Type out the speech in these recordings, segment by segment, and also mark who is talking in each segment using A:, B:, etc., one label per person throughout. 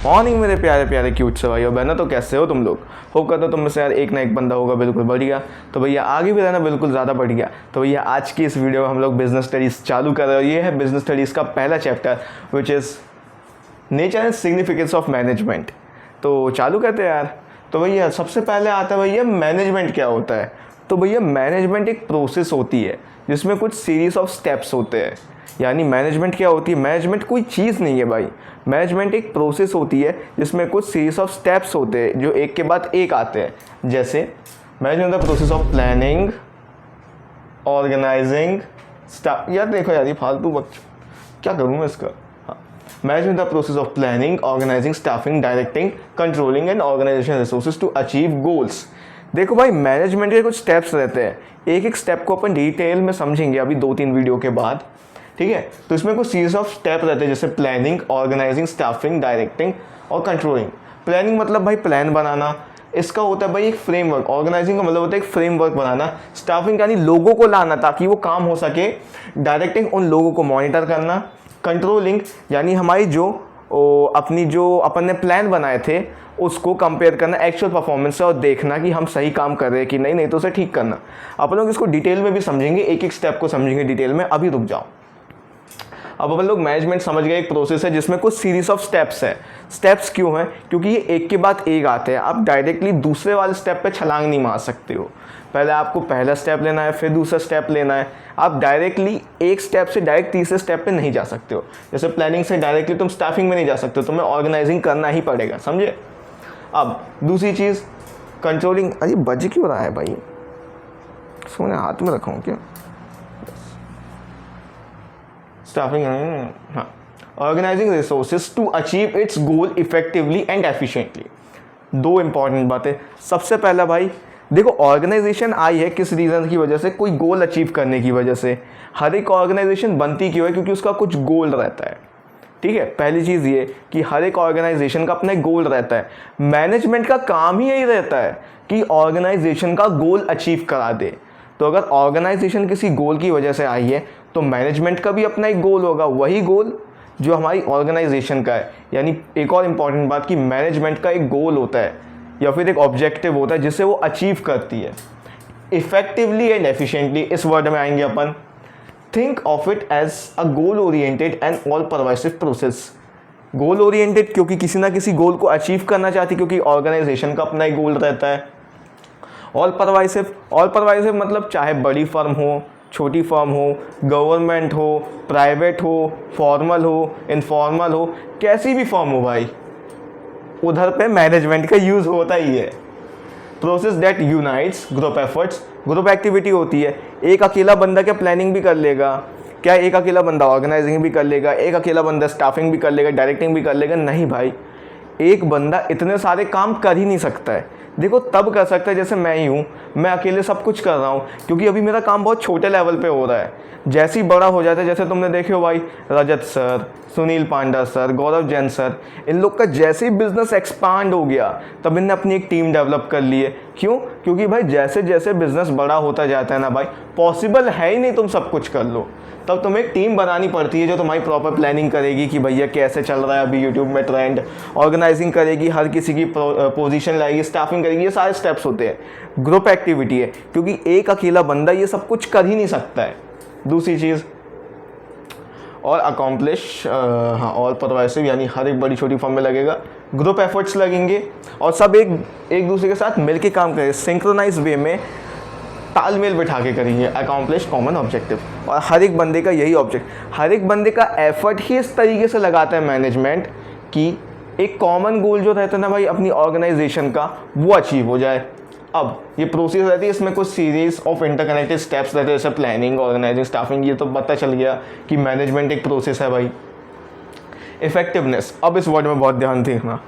A: Morning मेरे प्यारे प्यारे क्यूट से भाई और बहना, तो कैसे हो तुम लोग? होप करता तुम में से यार एक ना एक बंदा होगा बिल्कुल बढ़िया। तो भैया आगे भी रहना बिल्कुल ज़्यादा बढ़िया। तो भैया आज की इस वीडियो में हम लोग बिजनेस स्टडीज़ चालू कर रहे हैं। ये है बिजनेस स्टडीज़ का पहला chapter which is nature and significance of management. तो चालू करते हैं यार। तो भैया सबसे पहले आता है भैया मैनेजमेंट क्या होता है। तो भैया मैनेजमेंट एक प्रोसेस होती है जिसमें कुछ सीरीज ऑफ स्टेप्स होते हैं। यानी मैनेजमेंट क्या होती है? मैनेजमेंट कोई चीज़ नहीं है भाई, मैनेजमेंट एक प्रोसेस होती है जिसमें कुछ सीरीज ऑफ स्टेप्स होते हैं जो एक के बाद एक आते हैं। जैसे management the process of planning, organizing, यार देखो यार ये फालतू वक्त क्या करूँ मैं इसका। हाँ, management the process of planning, organizing, staffing, directing, controlling and organization resources to achieve goals. देखो भाई मैनेजमेंट के कुछ स्टेप्स रहते हैं, एक एक स्टेप को अपन डिटेल में समझेंगे अभी 2-3 वीडियो के बाद, ठीक है। तो इसमें कुछ सीरीज ऑफ स्टेप रहते हैं जैसे प्लानिंग, ऑर्गेनाइजिंग, स्टाफिंग, डायरेक्टिंग और कंट्रोलिंग। प्लानिंग मतलब भाई प्लान बनाना, इसका होता है भाई एक फ्रेमवर्क। ऑर्गेनाइजिंग का मतलब होता है एक फ्रेमवर्क बनाना। स्टाफिंग यानी लोगों को लाना ताकि वो काम हो सके। डायरेक्टिंग उन लोगों को मॉनिटर करना। कंट्रोलिंग यानी हमारी जो अपन ने प्लान बनाए थे उसको कंपेयर करना एक्चुअल परफॉर्मेंस से और देखना कि हम सही काम कर रहे हैं कि नहीं तो उसे ठीक करना। अपन लोग इसको डिटेल में भी समझेंगे, एक एक स्टेप को समझेंगे डिटेल में। अभी रुक जाओ। अब अपन लोग मैनेजमेंट समझ गए, एक प्रोसेस है जिसमें कुछ सीरीज ऑफ स्टेप्स है। स्टेप्स क्यों हैं? क्योंकि ये एक के बाद एक आते हैं। आप डायरेक्टली दूसरे वाले स्टेप पे छलांग नहीं मार सकते हो। पहले आपको पहला स्टेप लेना है, फिर दूसरा स्टेप लेना है। आप डायरेक्टली एक स्टेप से डायरेक्ट तीसरे स्टेप पे नहीं जा सकते हो। जैसे प्लानिंग से डायरेक्टली तुम स्टाफिंग में नहीं जा सकते हो, तुम्हें ऑर्गेनाइजिंग करना ही पड़ेगा, समझे। अब दूसरी चीज़ कंट्रोलिंग। अरे बज क्यों रहा है भाई? सोने हाथ में रखा हूँ क्या? स्टाफिंग, हाँ। Organizing resources to achieve its goal effectively and efficiently. दो इंपॉर्टेंट बातें। सबसे पहला भाई देखो, ऑर्गेनाइजेशन आई है किस रीज़न की वजह से? कोई गोल अचीव करने की वजह से। हर एक ऑर्गेनाइजेशन बनती क्यों है? क्योंकि उसका कुछ गोल रहता है, ठीक है। पहली चीज़ ये कि हर एक ऑर्गेनाइजेशन का अपना एक गोल रहता है। मैनेजमेंट का काम ही यही रहता है कि ऑर्गेनाइजेशन का गोल अचीव करा दे। तो अगर ऑर्गेनाइजेशन किसी गोल की वजह से आई है तो मैनेजमेंट का भी अपना एक गोल होगा, वही गोल जो हमारी ऑर्गेनाइजेशन का है। यानी एक और इम्पॉर्टेंट बात कि मैनेजमेंट का एक गोल होता है या फिर एक ऑब्जेक्टिव होता है जिसे वो अचीव करती है इफेक्टिवली एंड एफिशिएंटली। इस वर्ड में आएंगे अपन। Think of it as a goal oriented and all pervasive process. Goal oriented क्योंकि किसी ना किसी गोल को अचीव करना चाहती, क्योंकि ऑर्गेनाइजेशन का अपना एक गोल रहता है। ऑल परवाइसिव मतलब चाहे बड़ी फर्म हो, छोटी फर्म हो, गवर्नमेंट हो, प्राइवेट हो, फॉर्मल हो, इनफॉर्मल हो, कैसी भी फर्म हो भाई, उधर पे मैनेजमेंट का यूज़ होता ही है। Process that unites group efforts. Group activity होती है। एक अकेला बंदा क्या प्लानिंग भी कर लेगा? क्या एक अकेला बंदा ऑर्गेनाइजिंग भी कर लेगा? एक अकेला बंदा स्टाफिंग भी कर लेगा, डायरेक्टिंग भी कर लेगा? नहीं भाई, एक बंदा इतने सारे काम कर ही नहीं सकता है। देखो तब कर सकता है जैसे मैं ही हूँ, मैं अकेले सब कुछ कर रहा हूँ क्योंकि अभी मेरा काम बहुत छोटे लेवल पे हो रहा है। जैसे ही बड़ा हो जाता है, जैसे तुमने देखे हो भाई रजत सर, सुनील पांडा सर, गौरव जैन सर, इन लोग का जैसे ही बिजनेस एक्सपांड हो गया तब इनने अपनी एक टीम डेवलप कर ली है। क्यों? क्योंकि भाई जैसे जैसे बिजनेस बड़ा होता जाता है ना भाई, पॉसिबल है ही नहीं तुम सब कुछ कर लो। तब तुम्हें एक टीम बनानी पड़ती है जो तुम्हारी प्रॉपर प्लानिंग करेगी कि भैया कैसे चल रहा है अभी यूट्यूब में ट्रेंड, ऑर्गेनाइजिंग करेगी, हर किसी की पोजीशन लाएगी, स्टाफिंग करेगी। ये सारे स्टेप्स होते हैं। ग्रुप एक्टिविटी है क्योंकि एक अकेला बंदा ये सब कुछ कर ही नहीं सकता है। दूसरी चीज़ और अकॉम्प्लिश, हाँ, ऑल परवाइसिव यानी हर एक बड़ी छोटी फर्म में लगेगा, ग्रुप एफर्ट्स लगेंगे और सब एक दूसरे के साथ मिलके काम करेंगे, सिंक्रोनाइज वे में तालमेल बिठा के करेंगे। अकॉम्प्लिश कॉमन ऑब्जेक्टिव, और हर एक बंदे का यही ऑब्जेक्ट, हर एक बंदे का एफर्ट ही इस तरीके से लगाता है मैनेजमेंट कि एक कॉमन गोल जो रहता है ना भाई अपनी ऑर्गेनाइजेशन का, वो अचीव हो जाए। अब ये प्रोसेस रहती है, इसमें कुछ सीरीज ऑफ इंटरकनेक्टेड स्टेप्स रहते हैं जैसे प्लानिंग, ऑर्गेनाइजिंग, स्टाफिंग। ये तो पता चल गया कि मैनेजमेंट एक प्रोसेस है भाई। इफेक्टिवनेस, अब इस वर्ड में बहुत ध्यान देखना,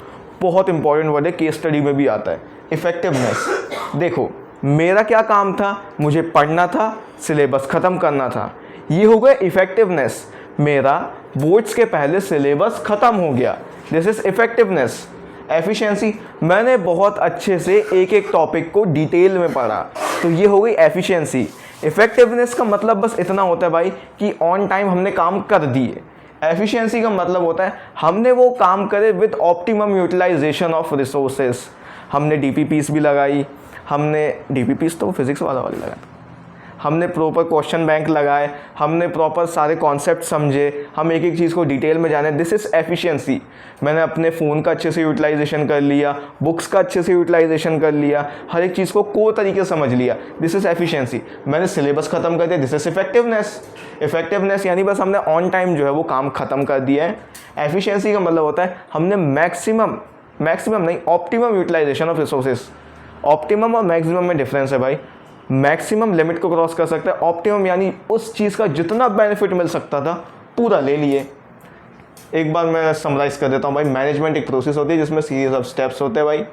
A: बहुत इंपॉर्टेंट वर्ड है, केस स्टडी में भी आता है। इफेक्टिवनेस, देखो मेरा क्या काम था? मुझे पढ़ना था, सिलेबस ख़त्म करना था, ये हो गया इफेक्टिवनेस। मेरा बोर्ड्स के पहले सिलेबस ख़त्म हो गया, दिस इज़ इफेक्टिवनेस। एफिशिएंसी, मैंने बहुत अच्छे से एक एक टॉपिक को डिटेल में पढ़ा, तो ये हो गई एफिशिएंसी। इफेक्टिवनेस का मतलब बस इतना होता है भाई कि ऑन टाइम हमने काम कर दिए। एफिशिएंसी का मतलब होता है हमने वो काम करे with optimum utilization of resources. हमने डीपीपीस भी लगाई, हमने डीपीपीस तो फिजिक्स वाला लगाया, हमने प्रॉपर क्वेश्चन बैंक लगाए, हमने प्रॉपर सारे कॉन्सेप्ट समझे, हम एक एक चीज़ को डिटेल में जाने। This is efficiency. मैंने अपने फ़ोन का अच्छे से यूटिलाइजेशन कर लिया, बुक्स का अच्छे से यूटिलाइजेशन कर लिया, हर एक चीज़ को कोर तरीके से समझ लिया, दिस इज़ एफिशिएंसी। मैंने सिलेबस ख़त्म कर दिया, दिस इज़ इफेक्टिवनेस। इफेक्टिवनेस यानी बस हमने ऑन टाइम जो है वो काम ख़त्म कर दिया है। एफिशिएंसी का मतलब होता है हमने मैक्सिमम नहीं, optimum utilization of resources. Optimum और मैक्सिमम में डिफरेंस है भाई। मैक्सिमम लिमिट को क्रॉस कर सकता है, ऑप्टिमम यानी उस चीज़ का जितना बेनिफिट मिल सकता था पूरा ले लिए। एक बार मैं समराइज़ कर देता हूँ भाई। मैनेजमेंट एक प्रोसेस होती है जिसमें सीरीज ऑफ स्टेप्स होते हैं भाई।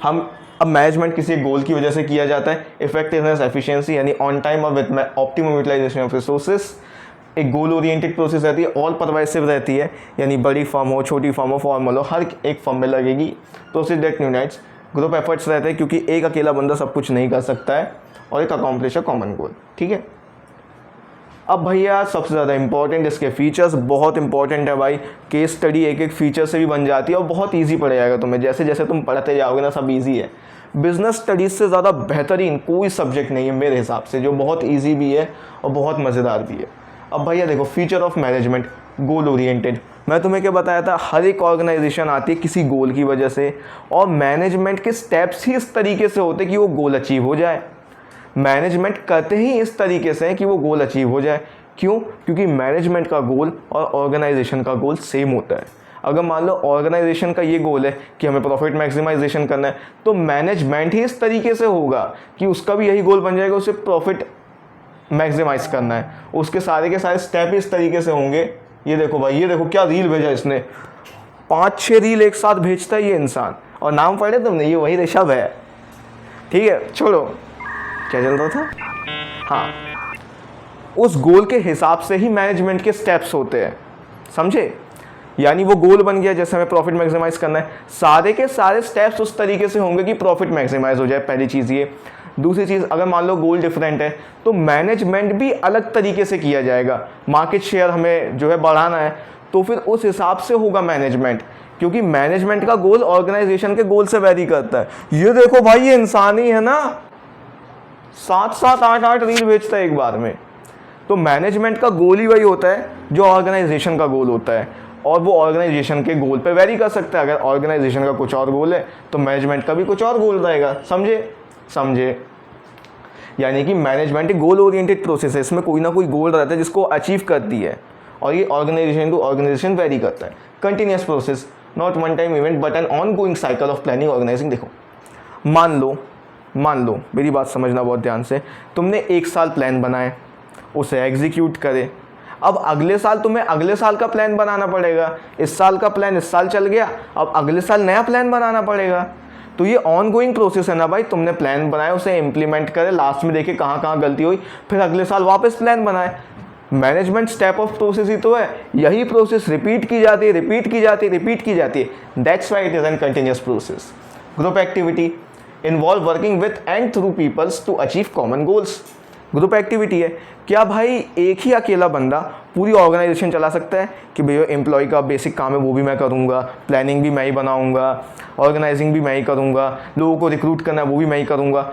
A: अब मैनेजमेंट किसी गोल की वजह से किया जाता है। इफेक्टिवनेस, एफिशिएंसी यानी ऑन टाइम और with optimum utilization of resources. एक गोल ओरिएंटेड प्रोसेस रहती है, ऑल परवाइसिव रहती है, यानी बड़ी फर्म हो, छोटी फर्म हो, फॉर्मल हो, हर एक फर्म में लगेगी। Process that unites. Group efforts रहते हैं क्योंकि एक अकेला बंदा सब कुछ नहीं कर सकता है, और एक अकॉम्प्लिश अ कॉमन गोल। ठीक है। अब भैया सबसे ज़्यादा इंपॉर्टेंट इसके फीचर्स, बहुत इंपॉर्टेंट है भाई। केस स्टडी एक एक फीचर से भी बन जाती है और बहुत ईजी पड़ जाएगा तुम्हें। जैसे जैसे तुम पढ़ते जाओगे ना, सब ईजी है। बिजनेस स्टडीज़ से ज़्यादा बेहतरीन कोई सब्जेक्ट नहीं है मेरे हिसाब से, जो बहुत ईजी भी है और बहुत मज़ेदार भी है। अब भैया देखो, feature of management, goal oriented. मैं तुम्हें क्या बताया था, हर एक ऑर्गेनाइजेशन आती है किसी गोल की वजह से, और मैनेजमेंट के स्टेप्स ही इस तरीके से होते कि वो गोल अचीव हो जाए। मैनेजमेंट करते ही इस तरीके से है कि वो गोल अचीव हो जाए। क्यों? क्योंकि मैनेजमेंट का गोल और ऑर्गेनाइजेशन का गोल सेम होता है। अगर मान लो ऑर्गेनाइजेशन का ये गोल है कि हमें प्रॉफिट मैक्सिमाइजेशन करना है, तो मैनेजमेंट ही इस तरीके से होगा कि उसका भी यही गोल बन जाएगा, उसे प्रॉफिट मैक्सिमाइज करना है। उसके सारे के सारे स्टेप इस तरीके से होंगे। ये देखो भाई, ये देखो क्या रील भेजा इसने, 5-6 रील एक साथ भेजता है ये इंसान। और नाम पढ़े तुमने, ये वही ऋषभ है। ठीक है, छोड़ो, क्या चल रहा था। हाँ, उस गोल के हिसाब से ही मैनेजमेंट के स्टेप्स होते हैं, समझे। यानी वो गोल बन गया, जैसे हमें प्रॉफिट मैक्सिमाइज करना है, सारे के सारे स्टेप्स उस तरीके से होंगे कि प्रॉफिट मैक्सिमाइज हो जाए, पहली चीज़ ये। दूसरी चीज़, अगर मान लो गोल डिफरेंट है तो मैनेजमेंट भी अलग तरीके से किया जाएगा। मार्केट शेयर हमें जो है बढ़ाना है, तो फिर उस हिसाब से होगा मैनेजमेंट, क्योंकि मैनेजमेंट का गोल ऑर्गेनाइजेशन के गोल से वेरी करता है। ये देखो भाई, ये इंसान ही है ना, 7-7, 8-8 रील भेजता है एक बार में। तो मैनेजमेंट का गोल ही वही होता है जो ऑर्गेनाइजेशन का गोल होता है, और वो ऑर्गेनाइजेशन के गोल पे वेरी कर सकता है। अगर ऑर्गेनाइजेशन का कुछ और गोल है तो मैनेजमेंट का भी कुछ और गोल रहेगा, समझे। यानी कि मैनेजमेंट एक गोल ओरिएंटेड प्रोसेस है, इसमें कोई ना कोई गोल रहता है जिसको अचीव करती है, और ये ऑर्गेनाइजेशन टू ऑर्गेनाइजेशन वेरी करता है। Continuous process, not one time event but an ongoing cycle of planning organizing. देखो, मान लो मेरी बात समझना बहुत ध्यान से, तुमने 1 साल प्लान बनाए, उसे एग्जीक्यूट करे। अब अगले साल तुम्हें अगले साल का प्लान बनाना पड़ेगा। इस साल का प्लान इस साल चल गया, अब अगले साल नया प्लान बनाना पड़ेगा। तो ये ऑन गोइंग प्रोसेस है ना भाई। तुमने प्लान बनाया, उसे इम्प्लीमेंट करे, लास्ट में देखे कहाँ कहाँ गलती हुई, फिर अगले साल वापस प्लान बनाए। मैनेजमेंट स्टेप ऑफ प्रोसेस ही तो है। यही प्रोसेस रिपीट की जाती है। That's why it is an continuous process. Group activity involve working with and through peoples to achieve common goals. Group activity है, क्या भाई एक ही अकेला बंदा पूरी ऑर्गेनाइजेशन चला सकता है कि भैया एम्प्लॉय का बेसिक काम है वो भी मैं करूँगा, प्लानिंग भी मैं ही बनाऊँगा, ऑर्गेनाइजिंग भी मैं ही करूँगा, लोगों को रिक्रूट करना है वो भी मैं ही करूँगा।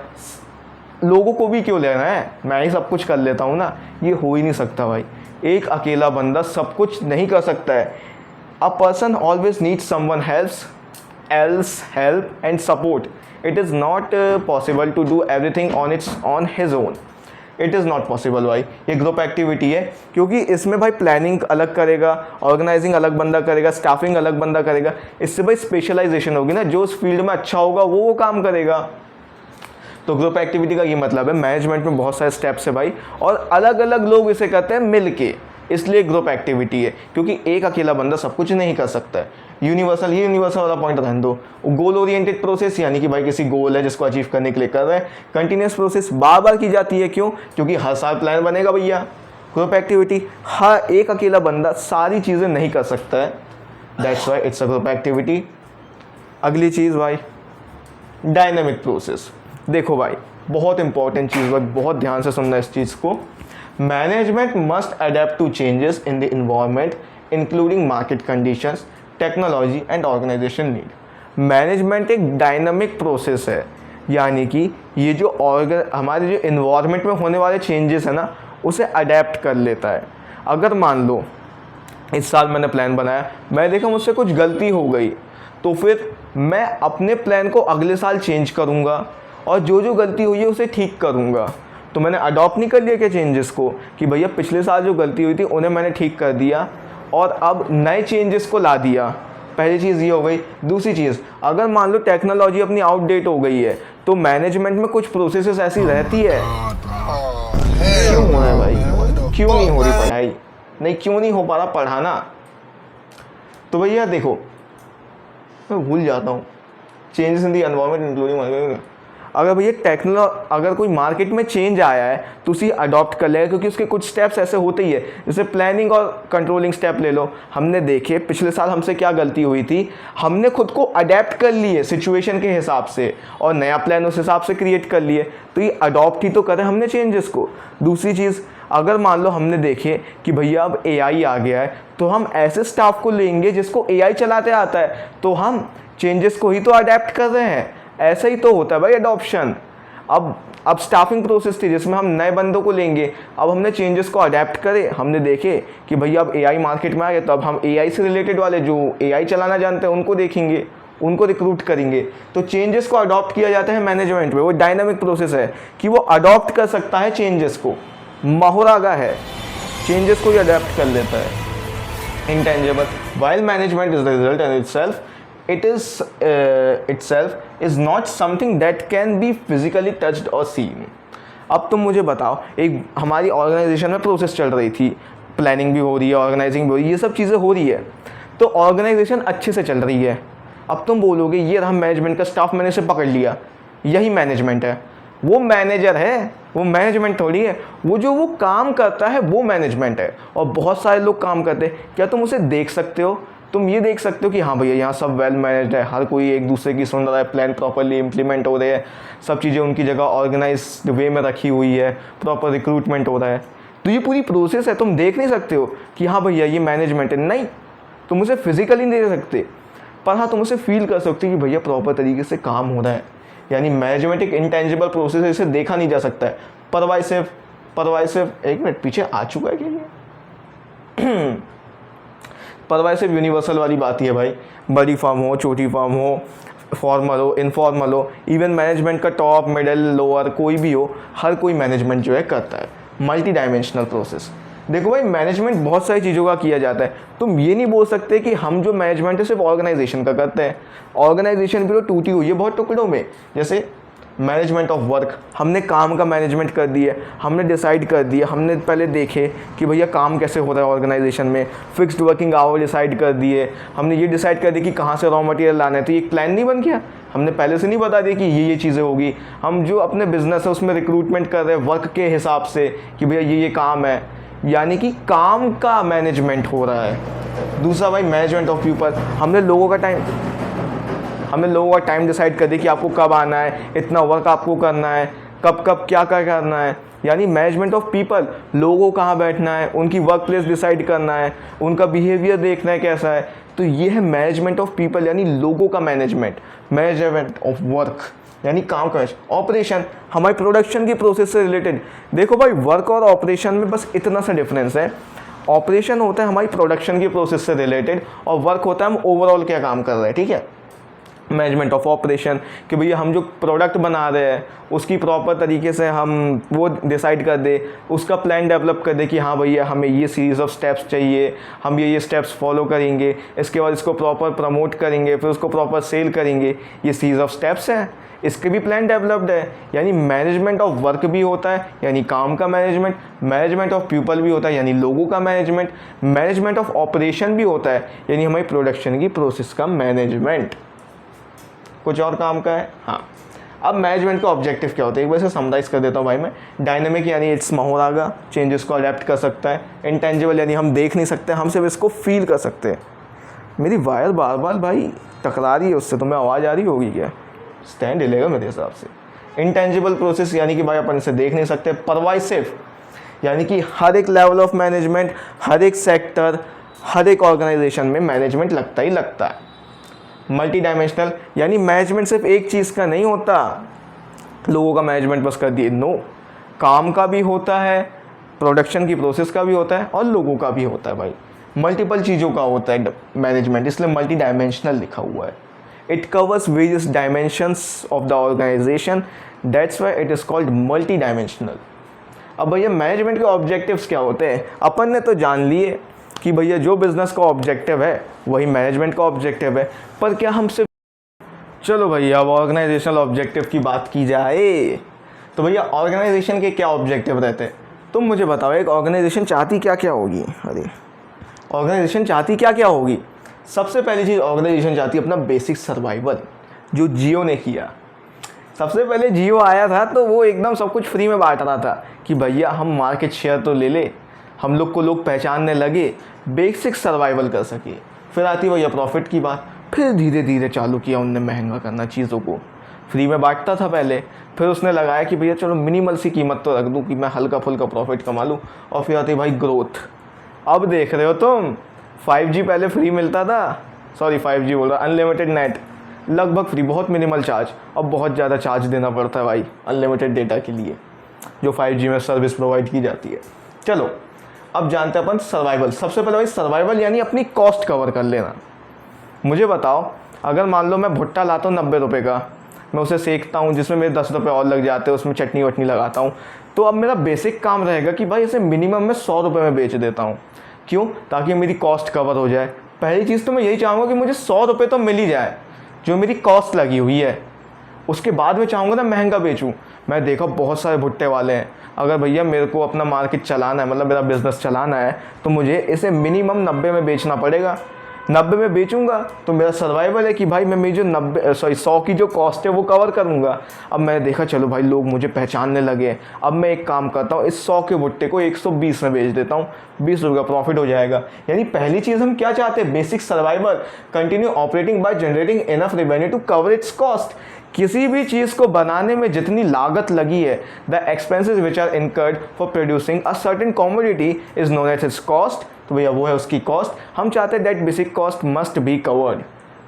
A: लोगों को भी क्यों लेना है, मैं ही सब कुछ कर लेता हूँ ना। ये हो ही नहीं सकता भाई, एक अकेला बंदा सब कुछ नहीं कर सकता है। A person always needs someone else help and support. It is not possible to do everything on his own. It is not possible भाई। ये ग्रुप एक्टिविटी है क्योंकि इसमें भाई प्लानिंग अलग करेगा, ऑर्गेनाइजिंग अलग बंदा करेगा, स्टाफिंग अलग बंदा करेगा। इससे भाई स्पेशलाइजेशन होगी ना, जो उस फील्ड में अच्छा होगा वो काम करेगा। तो ग्रुप एक्टिविटी का ये मतलब है मैनेजमेंट में बहुत सारे स्टेप्स है भाई, और अलग अलग लोग इसे करते हैं मिल के, इसलिए ग्रुप एक्टिविटी है। क्योंकि एक अकेला बंदा सब कुछ नहीं कर सकता है। यूनिवर्सल वाला पॉइंट रहने दो। गोल ओरिएंटेड प्रोसेस यानी कि भाई किसी गोल है जिसको अचीव करने के लिए कर रहे हैं। कंटिन्यूस प्रोसेस बार बार की जाती है, क्यों? क्योंकि हर साल प्लान बनेगा भैया। ग्रुप एक्टिविटी, हर एक अकेला बंदा सारी चीज़ें नहीं कर सकता है, that's why it's a group activity. अगली चीज़ भाई, डायनामिक प्रोसेस। देखो भाई बहुत इंपॉर्टेंट चीज़ भाई, बहुत ध्यान से सुनना इस चीज़ को। Management must adapt to changes in the environment including market conditions, technology and organization need. Management एक डायनामिक प्रोसेस है, यानी कि ये जो हमारे जो इन्वायरमेंट में होने वाले चेंजेस है ना, उसे अडेप्ट कर लेता है। अगर मान लो इस साल मैंने प्लान बनाया, मैं देखा मुझसे कुछ गलती हो गई, तो फिर मैं अपने प्लान को अगले साल चेंज करूँगा और जो जो गलती हुई है उसे ठीक करूँगा। तो मैंने अडॉप्ट नहीं कर लिया क्या चेंजेस को, कि भैया पिछले साल जो गलती हुई थी उन्हें मैंने ठीक कर दिया और अब नए चेंजेस को ला दिया। पहली चीज़ ये हो गई। दूसरी चीज़, अगर मान लो टेक्नोलॉजी अपनी आउटडेट हो गई है तो मैनेजमेंट में कुछ प्रोसेसेस ऐसी रहती है, क्यों हो रहा है भाई, क्यों नहीं हो रही पढ़ाई, नहीं क्यों नहीं हो पा रहा पढ़ाना। तो भैया देखो, मैं भूल जाता हूँ, changes in the environment including, अगर भैया अगर कोई मार्केट में चेंज आया है तो उसी अडॉप्ट कर लेगा, क्योंकि उसके कुछ स्टेप्स ऐसे होते ही है। जैसे प्लानिंग और कंट्रोलिंग स्टेप ले लो, हमने देखे पिछले साल हमसे क्या गलती हुई थी, हमने खुद को अडेप्ट कर लिए सिचुएशन के हिसाब से और नया प्लान उस हिसाब से क्रिएट कर लिए, तो ये अडॉप्ट ही तो करें हमने चेंजेस को। दूसरी चीज़, अगर मान लो हमने देखे कि भैया अब AI आ गया है, तो हम ऐसे स्टाफ को लेंगे जिसको AI चलाते आता है, तो हम चेंजेस को ही तो अडेप्ट कर रहे हैं। ऐसा ही तो होता है भाई अडॉप्शन। अब स्टाफिंग प्रोसेस थी जिसमें हम नए बंदों को लेंगे, अब हमने चेंजेस को अडेप्ट करे, हमने देखे कि भैया अब AI मार्केट में आ गया, तो अब हम AI से रिलेटेड वाले जो AI चलाना जानते हैं उनको देखेंगे, उनको रिक्रूट करेंगे। तो चेंजेस को अडॉप्ट किया जाता है मैनेजमेंट में, वो डायनामिक प्रोसेस है कि वो अडॉप्ट कर सकता है चेंजेस को, मोहरागा है, चेंजेस को ही अडेप्ट कर लेता है। Intangible, while management is the result in itself, it is itself is not something that can be physically touched or seen। अब तुम मुझे बताओ, एक हमारी ऑर्गेनाइजेशन में प्रोसेस चल रही थी, प्लानिंग भी हो रही है, ऑर्गेनाइजिंग भी हो रही है, ये सब चीज़ें हो रही है, तो ऑर्गेनाइजेशन अच्छे से चल रही है। अब तुम बोलोगे ये रहा मैनेजमेंट का स्टाफ, मैंने इसे पकड़ लिया, यही मैनेजमेंट है। वो मैनेजर है, वो मैनेजमेंट थोड़ी है। वो काम करता है वो मैनेजमेंट है, और बहुत सारे लोग काम करते हैं। क्या तुम उसे देख सकते हो? तुम ये देख सकते हो कि हाँ भैया यहाँ सब वेल मैनेज्ड है, हर कोई एक दूसरे की सुन रहा है, प्लान प्रॉपरली इम्प्लीमेंट हो रहे हैं, सब चीज़ें उनकी जगह ऑर्गेनाइज्ड वे में रखी हुई है, प्रॉपर रिक्रूटमेंट हो रहा है। तो ये पूरी प्रोसेस है, तुम देख नहीं सकते हो कि हाँ भैया ये मैनेजमेंट है, नहीं, तुम उसे फिजिकली नहीं देख सकते, पर हाँ तुम उसे फील कर सकते हो कि भैया प्रॉपर तरीके से काम हो रहा है। यानी मैनेजमेंट एक इंटेंजिबल प्रोसेस है, इसे देखा नहीं जा सकता है। परवाइसिव, एक मिनट पीछे आ चुका है क्या ये? परवाइसिव यूनिवर्सल वाली बात ही है भाई, बड़ी फर्म हो, छोटी फर्म हो, फॉर्मल हो, इनफॉर्मल हो, इवन मैनेजमेंट का टॉप, मिडिल, लोअर कोई भी हो, हर कोई मैनेजमेंट जो है करता है। Multi dimensional process. देखो भाई, मैनेजमेंट बहुत सारी चीज़ों का किया जाता है। तुम ये नहीं बोल सकते कि हम जो मैनेजमेंट है सिर्फ ऑर्गेनाइजेशन का करते हैं। ऑर्गेनाइजेशन भी तो टूटी हुई है बहुत टुकड़ों में। जैसे मैनेजमेंट ऑफ वर्क, हमने काम का मैनेजमेंट कर दिया, हमने डिसाइड कर दिया, हमने पहले देखे कि भैया काम कैसे हो रहा है ऑर्गेनाइजेशन में, फिक्स्ड वर्किंग आवर डिसाइड कर दिए, हमने ये डिसाइड कर दिया कि कहाँ से रॉ मटेरियल लाना है। तो ये एक प्लान नहीं बन गया, हमने पहले से नहीं बता दिया कि ये चीज़ें होगी। हम जो अपने बिजनेस है उसमें रिक्रूटमेंट कर रहे हैं वर्क के हिसाब से कि भैया ये काम है, यानी कि काम का मैनेजमेंट हो रहा है। दूसरा भाई मैनेजमेंट ऑफ पीपल, हमने लोगों का टाइम डिसाइड कर दिया कि आपको कब आना है, इतना वर्क आपको करना है, कब कब क्या क्या करना है। यानी मैनेजमेंट ऑफ पीपल, लोगों कहाँ बैठना है, उनकी वर्क प्लेस डिसाइड करना है, उनका बिहेवियर देखना है कैसा है। तो ये है मैनेजमेंट ऑफ पीपल, यानी लोगों का मैनेजमेंट। मैनेजमेंट ऑफ वर्क यानी काम का। ऑपरेशन हमारी प्रोडक्शन की प्रोसेस से रिलेटेड। देखो भाई, वर्क और ऑपरेशन में बस इतना सा डिफरेंस है। ऑपरेशन होता है हमारी प्रोडक्शन की प्रोसेस से रिलेटेड, और वर्क होता है हम ओवरऑल क्या काम कर रहे हैं, ठीक है। मैनेजमेंट ऑफ ऑपरेशन कि भैया हम जो प्रोडक्ट बना रहे हैं उसकी प्रॉपर तरीके से हम वो डिसाइड कर दे, उसका प्लान डेवलप कर दे कि हाँ भैया हमें ये सीरीज़ ऑफ स्टेप्स चाहिए, हम ये स्टेप्स फॉलो करेंगे, इसके बाद इसको प्रॉपर प्रमोट करेंगे, फिर उसको प्रॉपर सेल करेंगे। ये सीरीज़ ऑफ स्टेप्स हैं, इसके भी प्लान डेवलप्ड है। यानी मैनेजमेंट ऑफ वर्क भी होता है, यानी काम का मैनेजमेंट। मैनेजमेंट ऑफ पीपल भी होता है, यानी लोगों का मैनेजमेंट। मैनेजमेंट ऑफ ऑपरेशन भी होता है, यानी हमारी प्रोडक्शन की प्रोसेस का मैनेजमेंट। कुछ और काम का है। हाँ, अब मैनेजमेंट का ऑब्जेक्टिव क्या होता है, एक बार से समराइज कर देता हूँ भाई मैं। डायनेमिक यानी इट्स मोहरागा, चेंजेस को अडेप्ट कर सकता है। इंटेंजिबल यानी हम देख नहीं सकते, हम सिर्फ इसको फील कर सकते हैं। मेरी वायर बार बार भाई टकरा रही है उससे, तुम्हें आवाज़ आ रही होगी क्या? स्टैंड हिलेगा मेरे हिसाब से। इंटेंजिबल प्रोसेस यानी कि भाई अपन इसे देख नहीं सकते। परवाइसिव यानी कि हर एक लेवल ऑफ मैनेजमेंट, हर एक सेक्टर, हर एक ऑर्गेनाइजेशन में मैनेजमेंट लगता ही लगता है। मल्टी डायमेंशनल यानी मैनेजमेंट सिर्फ एक चीज़ का नहीं होता, लोगों का मैनेजमेंट बस कर दिए, नो, काम का भी होता है, प्रोडक्शन की प्रोसेस का भी होता है और लोगों का भी होता है भाई, मल्टीपल चीज़ों का होता है मैनेजमेंट, इसलिए मल्टी डायमेंशनल लिखा हुआ है। It covers various dimensions of the organization, that's why it is called multi dimensional. अब भैया मैनेजमेंट के ऑब्जेक्टिव्स क्या होते हैं, अपन ने तो जान लिए कि भैया जो बिज़नेस का ऑब्जेक्टिव है वही मैनेजमेंट का ऑब्जेक्टिव है, पर क्या हम सिर्फ, चलो भैया अब ऑर्गेनाइजेशनल ऑब्जेक्टिव की बात की जाए तो भैया ऑर्गेनाइजेशन के क्या ऑब्जेक्टिव रहते हैं, तुम मुझे बताओ। एक ऑर्गेनाइजेशन चाहती क्या क्या होगी, अरे ऑर्गेनाइजेशन चाहती क्या क्या होगी। सबसे पहली चीज़ ऑर्गेनाइजेशन चाहती है अपना बेसिक सर्वाइवल, जो जियो ने किया। सबसे पहले जियो आया था तो वो एकदम सब कुछ फ्री में बांट रहा था कि भैया हम मार्केट शेयर तो ले ले, हम लोग को लोग पहचानने लगे, बेसिक सर्वाइवल कर सके। फिर आती भैया प्रॉफिट की बात, फिर धीरे धीरे चालू किया उनने महंगा करना चीज़ों को, फ्री में बांटता था पहले, फिर उसने लगाया कि भैया चलो मिनिमल सी कीमत तो रख दूँ कि मैं हल्का फुल्का प्रॉफिट कमा लूँ, और फिर आती भाई ग्रोथ। अब देख रहे हो तुम, 5G पहले फ्री मिलता था, सॉरी 5G बोल रहा, अनलिमिटेड नेट लगभग फ्री, बहुत मिनिमल चार्ज, अब बहुत ज़्यादा चार्ज देना पड़ता है भाई अनलिमिटेड डेटा के लिए जो 5G में सर्विस प्रोवाइड की जाती है। चलो अब जानते हैं अपन सर्वाइवल। सबसे पहले भाई सर्वाइवल यानी अपनी कॉस्ट कवर कर लेना। मुझे बताओ, अगर मान लो मैं भुट्टा लाता हूँ 90 रुपये का, मैं उसे सेकता हूँ जिसमें मेरे 10 रुपये और लग जाते हैं, उसमें चटनी वटनी लगाता हूँ, तो अब मेरा बेसिक काम रहेगा कि भाई इसे मिनिमम में 100 रुपये में बेच देता हूँ। क्यों? ताकि मेरी कॉस्ट कवर हो जाए। पहली चीज़ तो मैं यही चाहूँगा कि मुझे 100 रुपये तो मिल ही जाए जो मेरी कॉस्ट लगी हुई है, उसके बाद मैं चाहूँगा ना महंगा बेचूँ। मैं देखा बहुत सारे भुट्टे वाले हैं, अगर भैया मेरे को अपना मार्केट चलाना है, मतलब मेरा बिज़नेस चलाना है, तो मुझे इसे मिनिमम 90 में बेचना पड़ेगा। 90 में बेचूंगा तो मेरा सर्वाइवल है कि भाई मैं मेरी जो 100 की जो कॉस्ट है वो कवर करूंगा। अब मैंने देखा चलो भाई लोग मुझे पहचानने लगे, अब मैं एक काम करता हूँ, इस 100 के भुट्टे को 120 में बेच देता हूँ, 20 रुपये का प्रॉफिट हो जाएगा। यानी पहली चीज़ हम क्या चाहते हैं, basic survival, continue operating by generating enough revenue to cover its cost. किसी भी चीज़ को बनाने में जितनी लागत लगी है, the expenses which are incurred for producing a certain commodity is known as its cost, तो भैया वो है उसकी कॉस्ट। हम चाहते हैं that basic cost must be covered.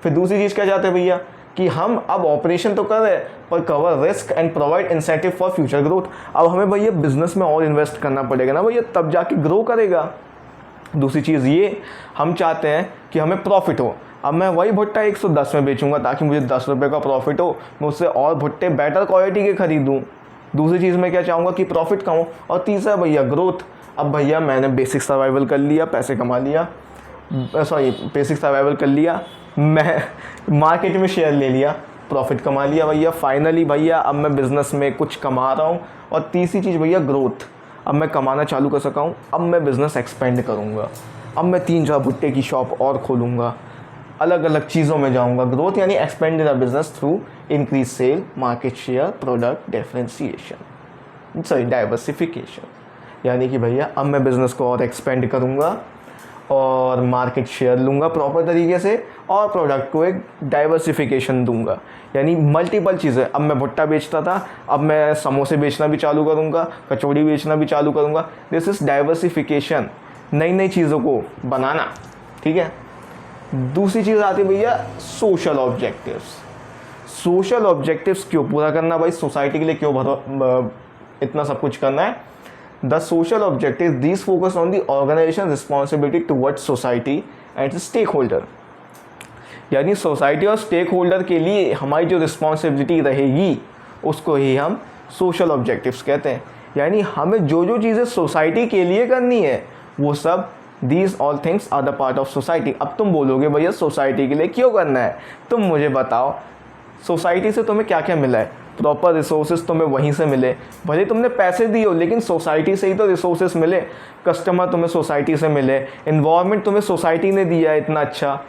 A: फिर दूसरी चीज़ क्या चाहते हैं भैया कि हम अब ऑपरेशन तो कर रहे हैं पर cover risk and provide incentive for future growth. अब हमें भैया बिजनेस में और इन्वेस्ट करना पड़ेगा ना भैया, तब जाके ग्रो करेगा। दूसरी चीज़ ये हम चाहते हैं कि हमें प्रॉफिट हो। अब मैं वही भुट्टा 110 में बेचूंगा ताकि मुझे 10 रुपये का प्रॉफिट हो, मैं उससे और भुट्टे बेटर क्वालिटी के खरीदूँ। दूसरी चीज़ मैं क्या चाहूँगा कि प्रॉफिट कमाऊँ। और तीसरा भैया ग्रोथ। अब भैया मैंने बेसिक सर्वाइवल कर लिया, पैसे कमा लिया, सॉरी बेसिक सर्वाइवल कर लिया, मैं मार्केट में शेयर ले लिया, प्रॉफिट कमा लिया भैया। फाइनली भैया अब मैं बिज़नेस में कुछ कमा रहा हूँ। और तीसरी चीज़ भैया ग्रोथ, अब मैं कमाना चालू कर सका हूँ, अब मैं बिज़नेस एक्सपेंड करूँगा, अब मैं 3-4 भुट्टे की शॉप और खोलूँगा, अलग अलग चीज़ों में जाऊँगा। ग्रोथ यानी expand the business through increase sale, market share, product differentiation, sorry diversification. यानी कि भैया अब मैं बिज़नेस को और एक्सपेंड करूँगा और मार्केट शेयर लूँगा प्रॉपर तरीके से और प्रोडक्ट को एक डाइवर्सिफिकेशन दूंगा। यानी मल्टीपल चीज़ें, अब मैं भुट्टा बेचता था, अब मैं समोसे बेचना भी चालू करूँगा, कचौड़ी बेचना भी चालू करूँगा। दिस इज़ डाइवर्सिफिकेशन, नई नई चीज़ों को बनाना, ठीक है। दूसरी चीज़ आती है भैया सोशल ऑब्जेक्टिव्स। सोशल ऑब्जेक्टिव्स क्यों पूरा करना भाई, सोसाइटी के लिए क्यों इतना सब कुछ करना है। The social objective these focus on the organization responsibility towards society and stakeholder. यानी सोसाइटी और स्टेक होल्डर के लिए हमारी जो रिस्पॉन्सिबिलिटी रहेगी उसको ही हम सोशल ऑब्जेक्टिव्स कहते हैं। यानी हमें जो जो चीज़ें सोसाइटी के लिए करनी है वो सब, these all things are the part of society. अब तुम बोलोगे भैया सोसाइटी के लिए क्यों करना है, तुम मुझे बताओ सोसाइटी से तुम्हें क्या क्या मिला है। प्रॉपर रिसोर्सेज तुम्हें वहीं से मिले, भले तुमने पैसे दिए हो लेकिन सोसाइटी से ही तो रिसोर्सेज मिले। कस्टमर तुम्हें सोसाइटी से मिले, इन्वायरमेंट तुम्हें सोसाइटी ने दिया है इतना अच्छा,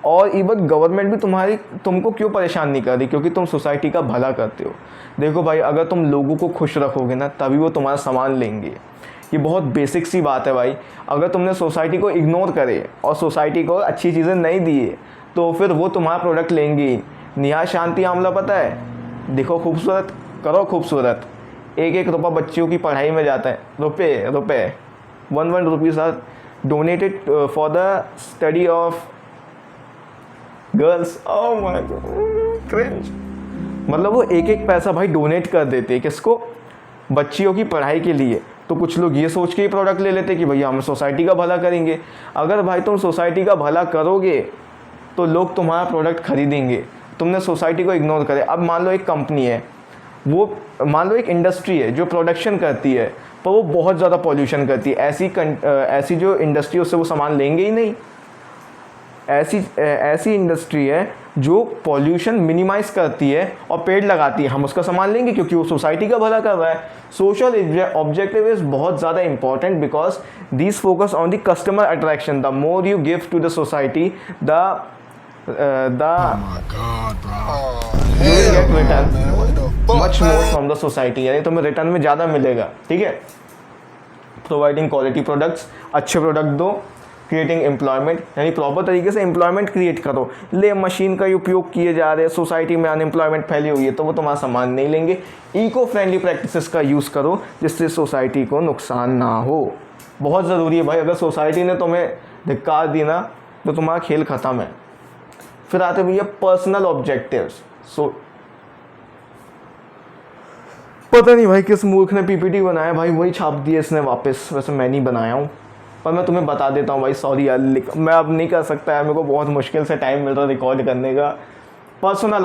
A: और इवन गवर्नमेंट भी तुमको क्यों परेशान नहीं कर रही, क्योंकि तुम सोसाइटी का भला करते हो। देखो भाई अगर तुम लोगों को खुश रखोगे ना तभी वो तुम्हारा सामान लेंगे। ये बहुत बेसिक सी बात है भाई। अगर तुमने सोसाइटी को इग्नोर करे और सोसाइटी को अच्छी चीज़ें नहीं दिए तो फिर वो तुम्हारा प्रोडक्ट लेंगे ही। नेहा शांति आमला पता है, देखो खूबसूरत, करो खूबसूरत, एक एक रुपया बच्चियों की पढ़ाई में जाता है, रुपये 1 rupees are donated for the study of girls. Oh my god cringe. मतलब वो एक एक पैसा भाई डोनेट कर देते हैं किसको, बच्चियों की पढ़ाई के लिए। तो कुछ लोग ये सोच के ही प्रोडक्ट ले लेते कि भैया हम सोसाइटी का भला करेंगे। अगर भाई तुम सोसाइटी का भला करोगे तो लोग तुम्हारा प्रोडक्ट खरीदेंगे। तुमने सोसाइटी को इग्नोर करे। अब मान लो एक कंपनी है, वो मान लो एक इंडस्ट्री है जो प्रोडक्शन करती है पर वो बहुत ज़्यादा पॉल्यूशन करती है, ऐसी जो इंडस्ट्री उससे वो सामान लेंगे ही नहीं। ऐसी इंडस्ट्री है जो पॉल्यूशन मिनिमाइज करती है और पेड़ लगाती है, हम उसका सामान लेंगे क्योंकि वो सोसाइटी का भला कर रहा है। सोशल ऑब्जेक्टिव इज बहुत ज़्यादा important because this focus on the customer attraction. The more you give to the society the much more from the society, यानी तुम्हें रिटर्न में ज़्यादा मिलेगा। ठीक है, प्रोवाइडिंग क्वालिटी प्रोडक्ट्स, अच्छे प्रोडक्ट दो, क्रिएटिंग एम्प्लॉयमेंट, यानी प्रॉपर तरीके से एम्प्लॉयमेंट क्रिएट करो। ले मशीन का उपयोग किए जा रहे हैं, सोसाइटी में अनएम्प्लॉयमेंट फैली हुई है तो वो तुम्हारा सामान नहीं लेंगे। इको फ्रेंडली प्रैक्टिसेस का यूज़ करो जिससे सोसाइटी को नुकसान ना हो। बहुत ज़रूरी है भाई, अगर सोसाइटी ने तुम्हें धिक्कार दी ना तो तुम्हारा खेल ख़त्म है। फिर आते भैया पर्सनल ऑब्जेक्टिव्स। पता नहीं भाई किस मूर्ख ने पीपीटी बनाया, भाई वही छाप दिया इसने वापस। वैसे मैं नहीं बनाया हूँ पर मैं तुम्हें बता देता हूँ भाई, सॉरी यार, मैं अब नहीं कर सकता है, मेरे को बहुत मुश्किल से टाइम मिल रहा है रिकॉर्ड करने का। पर्सनल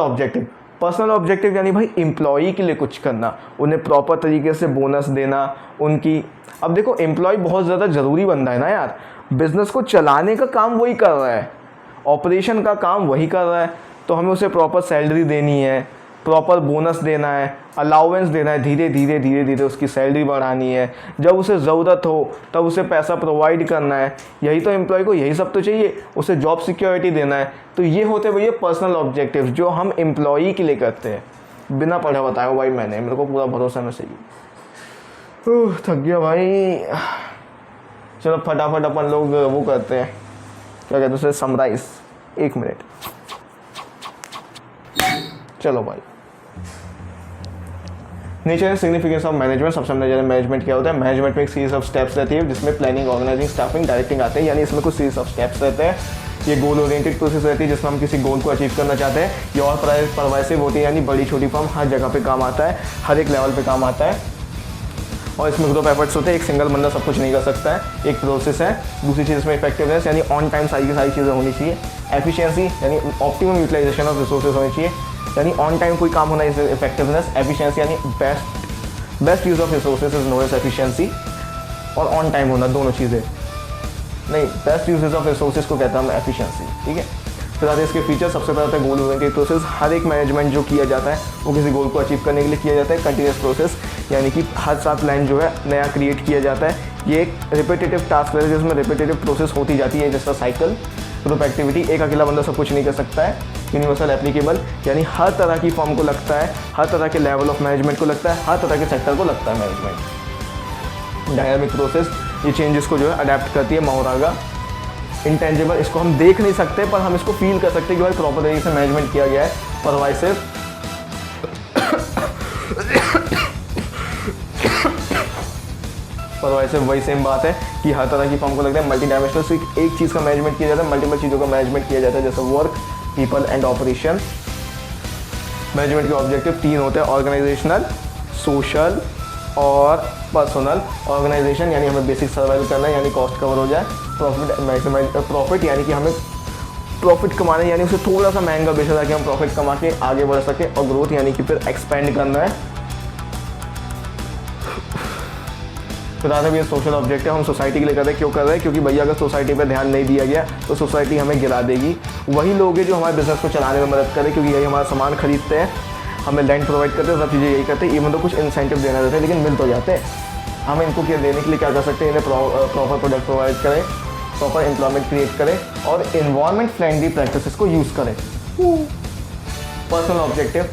A: ऑब्जेक्टिव यानी भाई एम्प्लॉई के लिए कुछ करना, उन्हें प्रॉपर तरीके से बोनस देना उनकी। अब देखो एम्प्लॉय बहुत ज़्यादा ज़रूरी बंदा है ना यार, बिज़नेस को चलाने का काम वही कर रहा है, ऑपरेशन का काम वही कर रहा है, तो हमें उसे प्रॉपर सैलरी देनी है, प्रॉपर बोनस देना है, अलाउंस देना है, धीरे धीरे उसकी सैलरी बढ़ानी है, जब उसे ज़रूरत हो तब उसे पैसा प्रोवाइड करना है। यही तो एम्प्लॉय को यही सब तो चाहिए, उसे जॉब सिक्योरिटी देना है। तो ये होते भैया पर्सनल ऑब्जेक्टिव्स जो हम एम्प्लॉई के लिए करते हैं। बिना पढ़े बताया भाई मैंने, मेरे को पूरा भरोसा में सही। थक गया भाई, चलो फटाफट अपन लोग वो करते हैं, क्या कहते हैं उसे, समराइज। 1 मिनट, चलो भाई। Nature and significance of management. सबसे नजर मैनेजमेंट क्या होता है, मैनेजमेंट में एक सीरीज ऑफ स्टेप्स रहती है जिसमें प्लानिंग, ऑर्गेनाइजिंग, स्टाफिंग, डायरेक्टिंग आते हैं, यानी इसमें कुछ सीरीज ऑफ स्टेप्स रहते हैं। ये गोल ओरिएंटेड प्रोसेस रहती है जिसमें हम किसी गोल को अचीव करना चाहते हैं। ये और परवाइसिव होती है, यानी बड़ी छोटी फर्म हर जगह पे काम आता है, हर एक लेवल पे काम आता है। और इसमें ग्रुप एफर्ट्स होते हैं, एक सिंगल बंदा सब कुछ नहीं कर सकता है। एक प्रोसेस है। दूसरी चीज़ इसमें इफेक्टिवनेस, यानी ऑन टाइम सारी की सारी चीज़ें होनी चाहिए। एफिशिएंसी यानी ऑप्टिमम यूटिलाइजेशन ऑफ रिसोर्सेज होनी चाहिए, यानी ऑन टाइम कोई काम होना है इफेक्टिवनेस। एफिशिएंसी यानी best use of resources is known as efficiency, और ऑन टाइम होना, दोनों चीज़ें नहीं, बेस्ट यूजेज ऑफ रिसोर्सेज को कहता हूँ एफिशिएंसी। ठीक है, फिर आते हैं इसके फीचर। सबसे पहले होता है गोल ओरिएंटेड प्रोसेस। हर एक मैनेजमेंट जो किया जाता है वो किसी गोल को अचीव करने के लिए किया जाता है। कंटिन्यूस प्रोसेस यानी कि हर साथ प्लान जो है नया क्रिएट किया जाता है। ये एक रिपीटेटिव टास्क है जिसमें रिपीटेटिव प्रोसेस होती जाती है, जैसा साइकिल। ग्रुप एक्टिविटी, एक अकेला बंदा सब कुछ नहीं कर सकता है। यूनिवर्सल एप्लीकेबल, यानी हर तरह की फॉर्म को लगता है, हर तरह के लेवल ऑफ मैनेजमेंट को लगता है, हर तरह के सेक्टर को लगता है मैनेजमेंट। डायनामिक प्रोसेस, ये चेंजेस को जो है अडेप्ट करती है माहौरागा। इंटेंजिबल, इसको हम देख नहीं सकते पर हम इसको फील कर सकते हैं कि भाई प्रॉपर तरीके से मैनेजमेंट किया गया है। परवाइसिव, वही सेम बात है कि हर तरह की फॉर्म को लगता है। मल्टी डायमेंशनल, सिर्फ एक चीज़ का मैनेजमेंट किया जाता है, मल्टीपल चीज़ों का मैनेजमेंट किया जाता है, जैसे work, people and operation. Management के ऑब्जेक्टिव 3 होते हैं, ऑर्गेनाइजेशनल, सोशल और पर्सनल। ऑर्गेनाइजेशन यानी हमें बेसिक सर्वाइव करना है, यानी कॉस्ट कवर हो जाए। प्रॉफिट मैक्सिमाइज, प्रॉफिट यानी कि हमें प्रॉफिट कमाना है, यानी उसे थोड़ा सा महंगा बेचा ताकि हम प्रॉफिट कमा के आगे बढ़ सके। और ग्रोथ यानी कि फिर एक्सपेंड करना है। फिर आता है सोशल ऑब्जेक्टिव, हम सोसाइटी के लिए कर रहे हैं। क्यों कर रहे हैं, क्योंकि भैया अगर सोसाइटी पे ध्यान नहीं दिया गया तो सोसाइटी हमें गिरा देगी। वही लोग हैं जो हमारे बिजनेस को चलाने में मदद करें, क्योंकि यही हमारा सामान खरीदते हैं, हमें लैंड प्रोवाइड करते हैं, सब चीज़ें यही करते हैं। इवन तो कुछ इंसेंटिव देना रहता है लेकिन मिल तो जाते हैं। हम इनको क्या देने के लिए क्या कर सकते हैं, इन्हें प्रॉपर प्रोडक्ट प्रोवाइड करें, प्रॉपर एम्प्लॉयमेंट क्रिएट करें और इन्वायरमेंट फ्रेंडली प्रैक्टिसेस को यूज़ करें। पर्सनल ऑब्जेक्टिव,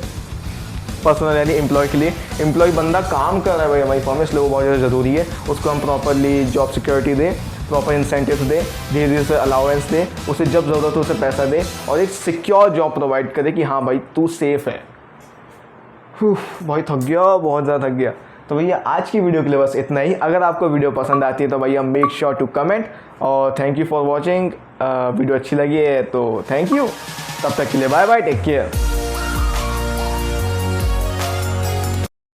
A: पर्सनल यानी एम्प्लॉय के लिए। एम्प्लॉय बंदा काम कर रहा है भाई हमारी फॉर्म में, इसलिए वो बहुत ज़्यादा ज़रूरी है। उसको हम प्रॉपरली जॉब सिक्योरिटी दें, प्रॉपर इंसेंटिव्स दें, धीरे धीरे से अलाउंस दें, उसे जब ज़रूरत हो उसे पैसा दें और एक सिक्योर जॉब प्रोवाइड करें कि हाँ भाई तू सेफ़ है। भाई थक गया, बहुत ज़्यादा थक गया। तो भैया आज की वीडियो के लिए बस इतना ही। अगर आपको वीडियो पसंद आती है तो भैया मेक श्योर टू कमेंट, और thank you for watching. Video अच्छी लगी है तो थैंक यू। तब तक के लिए बाय बाय, टेक केयर।